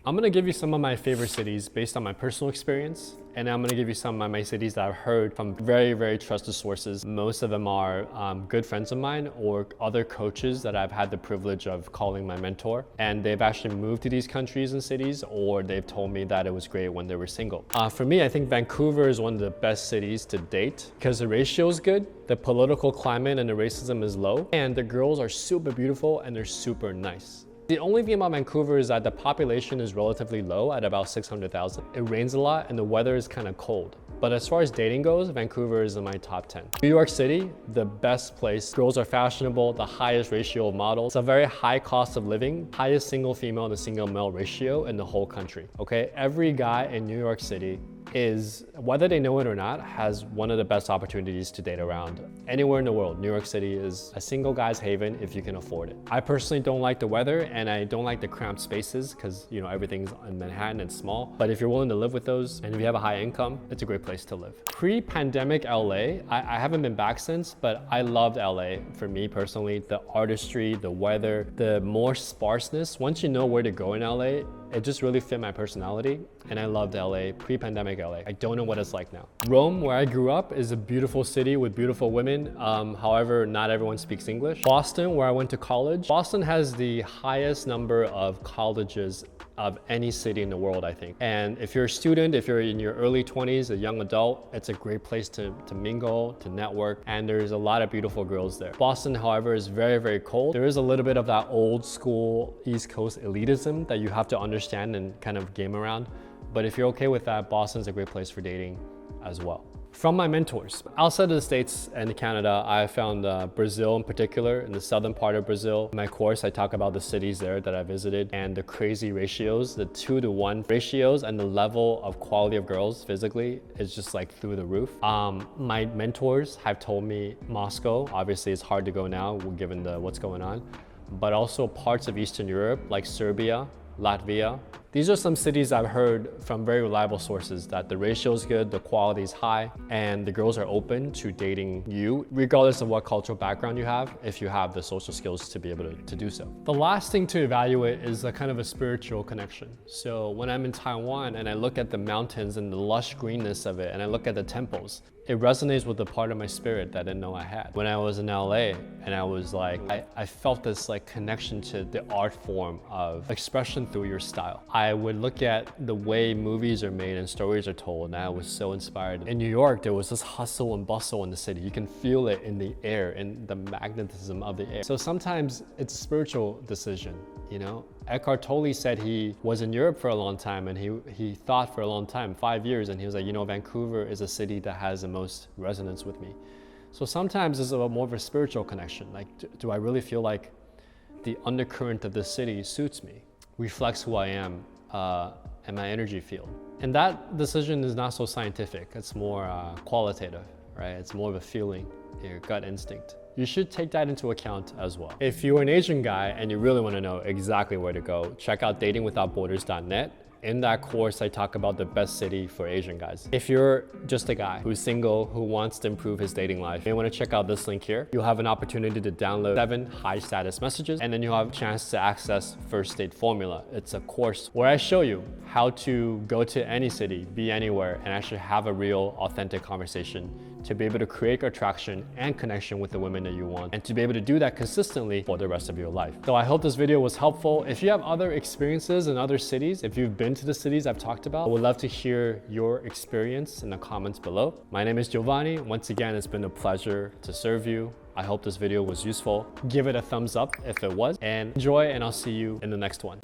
I'm gonna give you some of my favorite cities based on my personal experience, and I'm gonna give you some of my cities that I've heard from very, very trusted sources. Most of them are good friends of mine or other coaches that I've had the privilege of calling my mentor. And they've actually moved to these countries and cities, or they've told me that it was great when they were single. For me, I think Vancouver is one of the best cities to date because the ratio is good, the political climate and the racism is low, and the girls are super beautiful and they're super nice. The only thing about Vancouver is that the population is relatively low at about 600,000. It rains a lot and the weather is kind of cold. But as far as dating goes, Vancouver is in my top 10. New York City, the best place. Girls are fashionable, the highest ratio of models. It's a very high cost of living, highest single female to single male ratio in the whole country, okay? Every guy in New York City is, whether they know it or not, has one of the best opportunities to date around anywhere in the world. New York City is a single guy's haven if you can afford it. I personally don't like the weather and I don't like the cramped spaces because, you know, everything's in Manhattan and small. But if you're willing to live with those and if you have a high income, it's a great place to live. Pre-pandemic LA, I haven't been back since, but I loved LA for me personally. The artistry, the weather, the more sparseness. Once you know where to go in LA, it just really fit my personality, and I loved LA, pre-pandemic LA. I don't know what it's like now. Rome, where I grew up, is a beautiful city with beautiful women. However, not everyone speaks English. Boston, where I went to college. Boston has the highest number of colleges of any city in the world, I think. And if you're a student, if you're in your early 20s, a young adult, it's a great place to mingle, to network, and there's a lot of beautiful girls there. Boston, however, is very, very cold. There is a little bit of that old school East Coast elitism that you have to understand and kind of game around. But if you're okay with that, Boston's a great place for dating as well. From my mentors, outside of the States and Canada, I found Brazil in particular, in the southern part of Brazil. In my course, I talk about the cities there that I visited and the crazy ratios, the 2-to-1 ratios, and the level of quality of girls physically is just like through the roof. My mentors have told me Moscow, obviously it's hard to go now given what's going on, but also parts of Eastern Europe like Serbia, Latvia. These are some cities I've heard from very reliable sources that the ratio is good, the quality is high, and the girls are open to dating you, regardless of what cultural background you have, if you have the social skills to be able to do so. The last thing to evaluate is a kind of a spiritual connection. So when I'm in Taiwan and I look at the mountains and the lush greenness of it, and I look at the temples, it resonates with the part of my spirit that I didn't know I had. When I was in LA and I was like, I felt this like connection to the art form of expression through your style. I would look at the way movies are made and stories are told, and I was so inspired. In New York, there was this hustle and bustle in the city. You can feel it in the air, in the magnetism of the air. So sometimes it's a spiritual decision, you know? Eckhart Tolle said he was in Europe for a long time and he thought for a long time, 5 years, and he was like, you know, Vancouver is a city that has the most resonance with me. So sometimes it's more of a spiritual connection. Like, do I really feel like the undercurrent of the city suits me, reflects who I am and my energy field? And that decision is not so scientific. It's more qualitative, right? It's more of a feeling, your gut instinct. You should take that into account as well. If you're an Asian guy and you really want to know exactly where to go, check out datingwithoutborders.net. In that course, I talk about the best city for Asian guys. If you're just a guy who's single, who wants to improve his dating life, you may want to check out this link here. You'll have an opportunity to download 7 high status messages, and then you'll have a chance to access First Date Formula. It's a course where I show you how to go to any city, be anywhere, and actually have a real, authentic conversation to be able to create attraction and connection with the women that you want, and to be able to do that consistently for the rest of your life. So I hope this video was helpful. If you have other experiences in other cities, if you've been to the cities I've talked about, I would love to hear your experience in the comments below. My name is Giovanni. Once again, it's been a pleasure to serve you. I hope this video was useful. Give it a thumbs up if it was, and enjoy, and I'll see you in the next one.